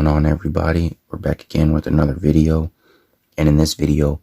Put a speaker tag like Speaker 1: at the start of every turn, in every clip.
Speaker 1: on, everybody? We're back again with another video, and in this video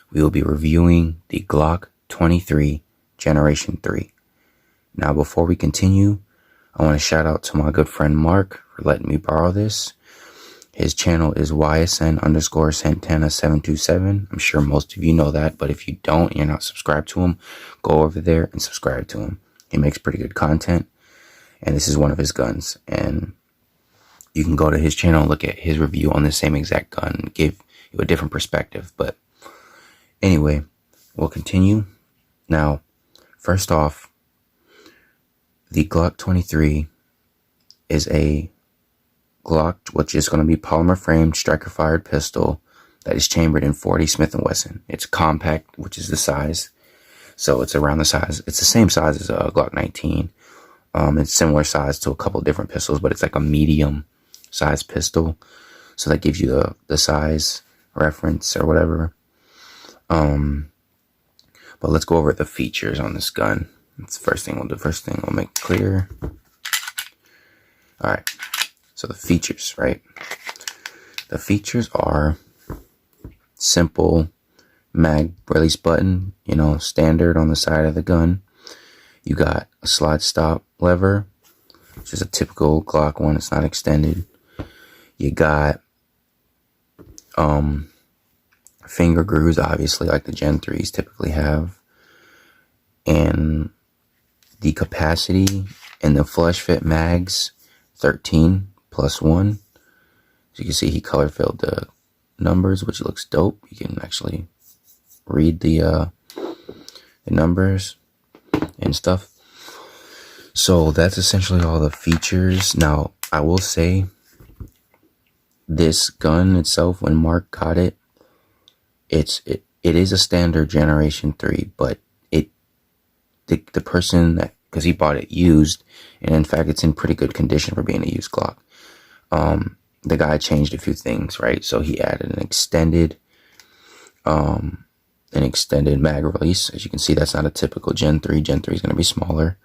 Speaker 1: we will be reviewing the Glock 23 Generation 3. Now before we continue, I want to shout out to my good friend Mark for letting me borrow this. His channel is YSN_Santana727. I'm sure most of you know that, but if you don't and you're not subscribed to him, go over there and subscribe to him. He makes pretty good content, and this is one of his guns, and you can go to his channel and look at his review on the same exact gun and give you a different perspective. But anyway, we'll continue. Now, first off, the Glock 23 is a Glock, which is going to be polymer framed striker fired pistol that is chambered in .40 Smith & Wesson. It's compact, which is the size. So it's around the size. It's the same size as a Glock 19. It's similar size to a couple different pistols, but it's like a medium size pistol, so that gives you the size reference or whatever. But let's go over the features on this gun. That's the first thing we'll do. First thing we'll make clear. All right, so the features, right? The features are simple mag release button, standard on the side of the gun. You got a slide stop lever, which is a typical Glock one. It's not extended. You got finger grooves, obviously, like the Gen 3s typically have. And the capacity in the flush fit mags, 13 plus 1. As you can see, he color filled the numbers, which looks dope. You can actually read the numbers and stuff. So that's essentially all the features. Now, I will say, this gun itself, when Mark got it, it is a standard Generation 3, but the person that, because he bought it used, and in fact it's in pretty good condition for being a used Glock. The guy changed a few things, right? So he added an extended mag release. As you can see, that's not a typical Gen 3. Gen 3 is going to be smaller.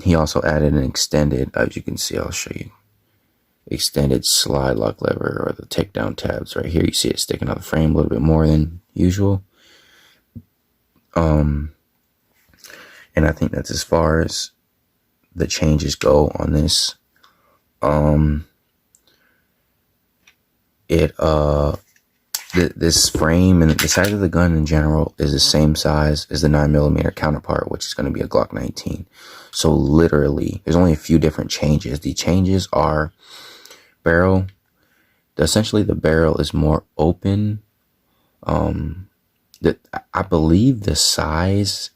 Speaker 1: He also added an extended, as you can see, I'll show you, extended slide lock lever, or the takedown tabs. Right here you see it sticking out the frame a little bit more than usual. And I think that's as far as the changes go on this. This frame and the size of the gun in general is the same size as the 9mm counterpart, which is going to be a Glock 19. So literally, there's only a few different changes. The changes are barrel. Essentially, the barrel is more open. I believe the size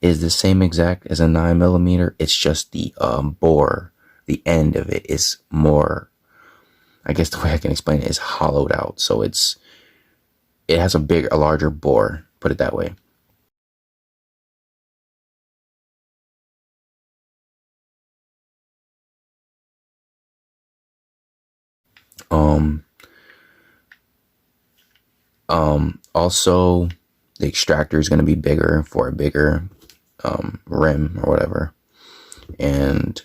Speaker 1: is the same exact as a 9mm. It's just the bore, the end of it is more, I guess the way I can explain it is hollowed out. So it has a larger bore, put it that way. Also, the extractor is going to be bigger for a bigger rim or whatever, and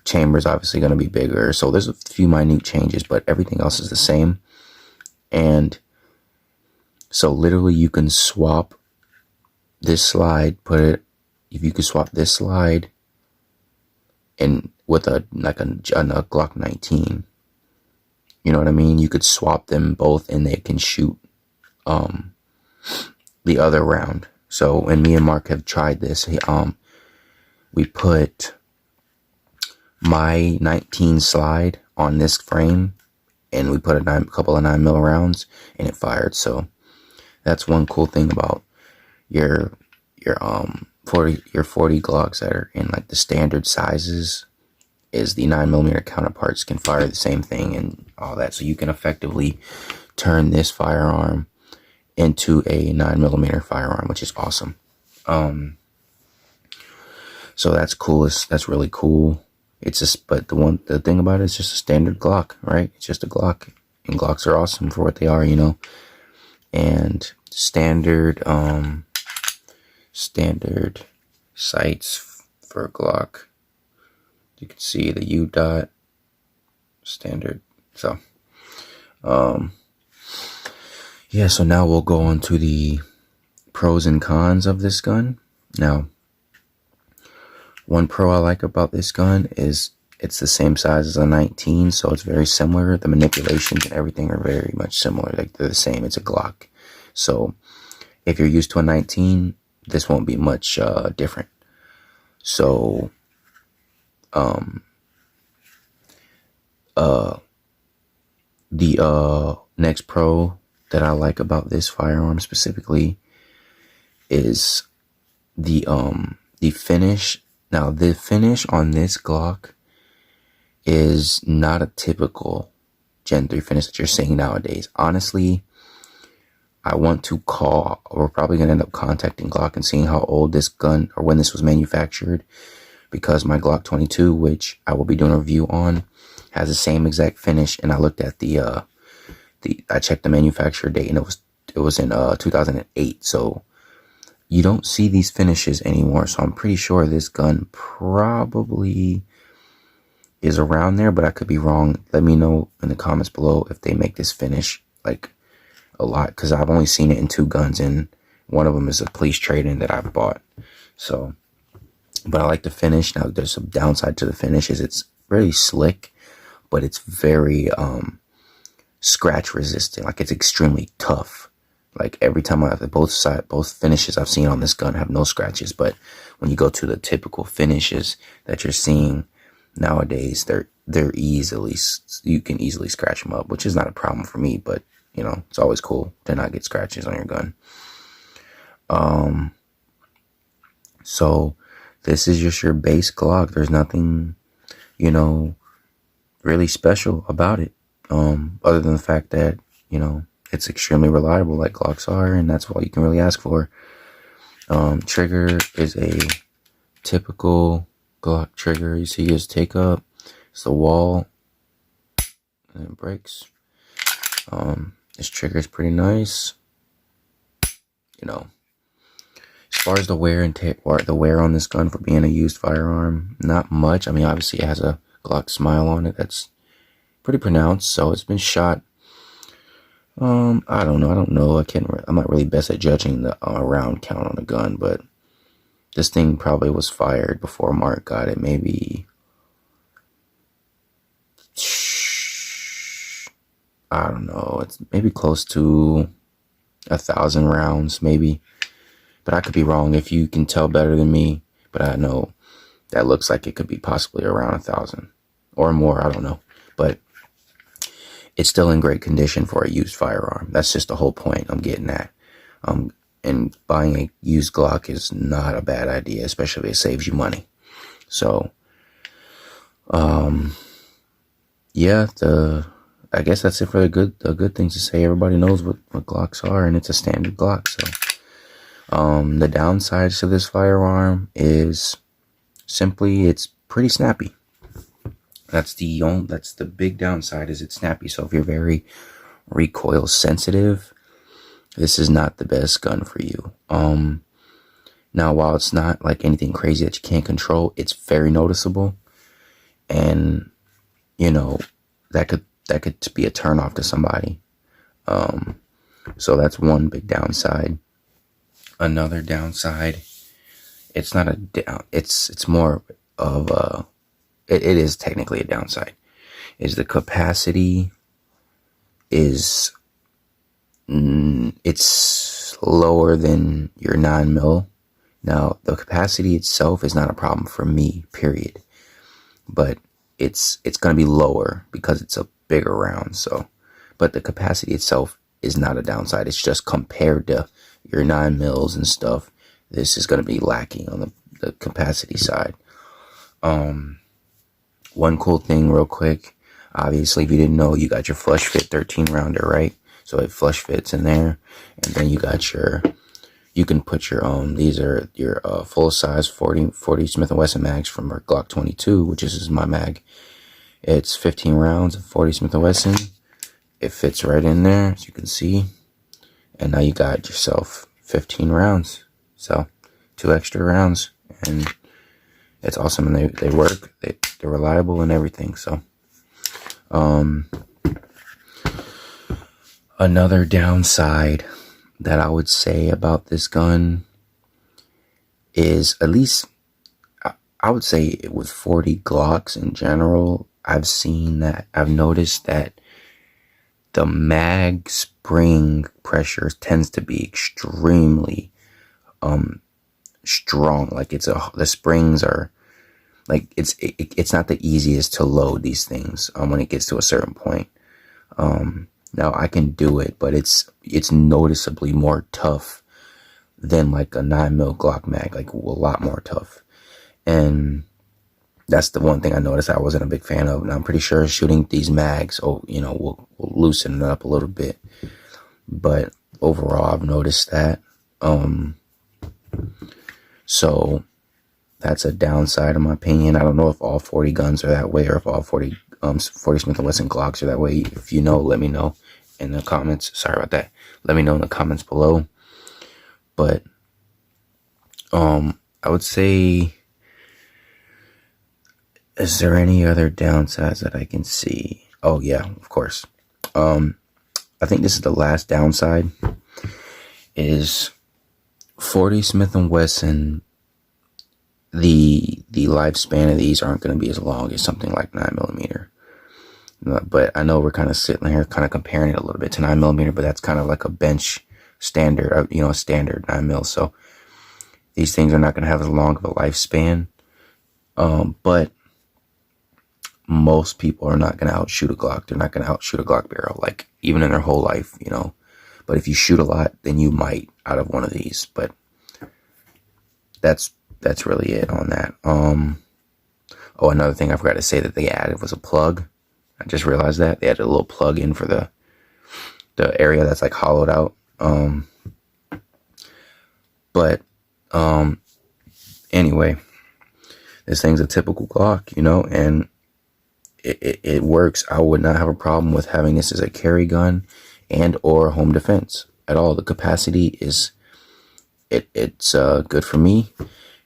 Speaker 1: chamber is obviously going to be bigger. So there's a few minute changes, but everything else is the same. And so literally you can swap this slide, if you could swap this slide and with a Glock 19, you know what I mean? You could swap them both and they can shoot the other round. So, and me and Mark have tried this. We put my 19 slide on this frame, and we put a couple of 9mm rounds, and it fired. So that's one cool thing about your 40 Glocks that are in like the standard sizes, is the 9mm counterparts can fire the same thing and all that. So you can effectively turn this firearm into a 9mm firearm, which is awesome. So that's cool. That's really cool. It's just, but the thing about it is just a standard Glock, right? It's just a Glock, and Glocks are awesome for what they are, and standard sights for a Glock. You can see the U dot standard. So, yeah, so now we'll go on to the pros and cons of this gun. Now, one pro I like about this gun is it's the same size as a 19, so it's very similar. The manipulations and everything are very much similar. Like, they're the same. It's a Glock. So if you're used to a 19, this won't be much different. So the next pro that I like about this firearm specifically is the finish. Now, the finish on this Glock is not a typical Gen 3 finish that you're seeing nowadays. Honestly, we're probably going to end up contacting Glock and seeing how old this gun, or when this was manufactured, because my Glock 22, which I will be doing a review on, has the same exact finish. And I looked at I checked the manufacturer date, and it was in 2008. So you don't see these finishes anymore. So I'm pretty sure this gun probably is around there, but I could be wrong. Let me know in the comments below if they make this finish like a lot, because I've only seen it in 2 guns, and one of them is a police trade-in that I've bought. So, but I like the finish. Now, there's some downside to the finish, is it's really slick, but it's very scratch resistant. Like, it's extremely tough. Like, every time both finishes I've seen on this gun have no scratches, but when you go to the typical finishes that you're seeing nowadays, you can easily scratch them up, which is not a problem for me, but you know, it's always cool to not get scratches on your gun. So this is just your base Glock. There's nothing, you know, really special about it, other than the fact that, you know, it's extremely reliable like Glocks are, and that's all you can really ask for. Trigger is a typical Glock trigger. You see his take up. It's the wall, and it breaks. This trigger is pretty nice. You know, as far as the wear and tear, or the wear on this gun for being a used firearm, not much. I mean, obviously it has a Glock smile on it that's pretty pronounced. So it's been shot. I don't know. I'm not really best at judging the round count on the gun, but this thing probably was fired before Mark got it. Maybe, I don't know. It's maybe close to 1,000 rounds, maybe. But I could be wrong. If you can tell better than me, but I know that looks like it could be possibly around 1,000 or more. I don't know, but it's still in great condition for a used firearm. That's just the whole point I'm getting at. And buying a used Glock is not a bad idea, especially if it saves you money. So, yeah, I guess that's it for the good things to say. Everybody knows what Glocks are, and it's a standard Glock. So, the downsides to this firearm is simply it's pretty snappy. That's the big downside, is it's snappy. So if you're very recoil sensitive, this is not the best gun for you. Now, while it's not like anything crazy that you can't control, it's very noticeable, and you know that could be a turnoff to somebody. So that's one big downside. Another downside, it's not a down. It's more of a. It is technically a downside, is the capacity is, it's lower than your 9mm. Now, the capacity itself is not a problem for me, period. But it's going to be lower because it's a bigger round. So, but the capacity itself is not a downside. It's just compared to your 9mm and stuff, this is going to be lacking on the capacity side. One cool thing real quick, obviously, if you didn't know, you got your flush fit 13 rounder, right? So it flush fits in there, and then you can put your these are your full size 40 Smith & Wesson mags from our Glock 22, which is my mag. It's 15 rounds of 40 Smith & Wesson. It fits right in there, as you can see, and now you got yourself 15 rounds. So 2 extra rounds, and it's awesome, and they work. They're reliable and everything. So, Another downside that I would say about this gun is, at least I would say with 40 Glocks in general, I've noticed that the mag spring pressure tends to be extremely strong. Like the springs are like, it's not the easiest to load these things when it gets to a certain point. Now I can do it, but it's noticeably more tough than like a 9mm Glock mag, like a lot more tough. And that's the one thing I noticed I wasn't a big fan of. And I'm pretty sure shooting these mags, will loosen it up a little bit. But overall, I've noticed that. So that's a downside in my opinion. I don't know if all 40 guns are that way, or if all 40 Smith & Wesson Glocks are that way. If you know, let me know in the comments. Sorry about that. Let me know in the comments below. But I would say, is there any other downsides that I can see? Oh yeah, of course. I think this is the last downside, is 40 Smith & Wesson, the lifespan of these aren't going to be as long as something like 9mm. But I know we're kind of sitting here kind of comparing it a little bit to 9mm, but that's kind of like a bench standard, a standard 9mm. So these things are not going to have as long of a lifespan. But most people are not going to outshoot a Glock. They're not going to outshoot a Glock barrel, like, even in their whole life, But if you shoot a lot, then you might out of one of these. But that's really it on that. Oh, another thing I forgot to say that they added was a plug. I just realized that they added a little plug in for the area that's like hollowed out. But anyway, this thing's a typical Glock, and it works. I would not have a problem with having this as a carry gun and or home defense at all. The capacity is it's good for me.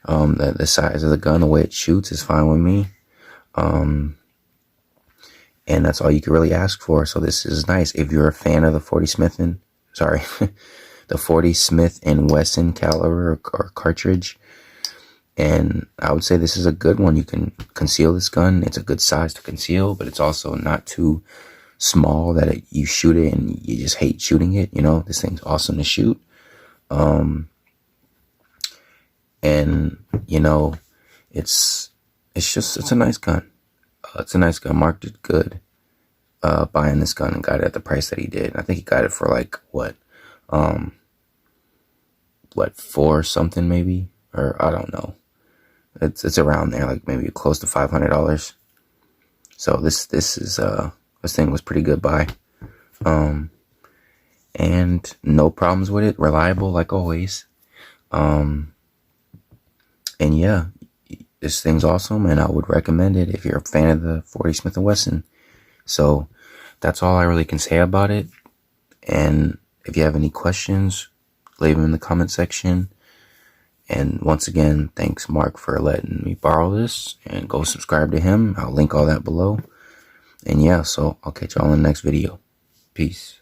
Speaker 1: The size of the gun, the way it shoots, is fine with me. And that's all you can really ask for. So this is nice. If you're a fan of the 40 Smith & Wesson caliber or cartridge, and I would say this is a good one. You can conceal this gun. It's a good size to conceal, but it's also not too small that you shoot it and you just hate shooting it. This thing's awesome to shoot. And it's a nice gun. It's a nice gun. Mark did good buying this gun and got it at the price that he did. I think he got it for like what 4 something maybe, or I don't know. It's around there, like maybe close to $500. So this thing was pretty good buy. And no problems with it. Reliable like always. And yeah, this thing's awesome, and I would recommend it if you're a fan of the 40 Smith & Wesson. So that's all I really can say about it. And if you have any questions, leave them in the comment section. And once again, thanks Mark for letting me borrow this, and go subscribe to him. I'll link all that below. And yeah, so I'll catch y'all in the next video. Peace.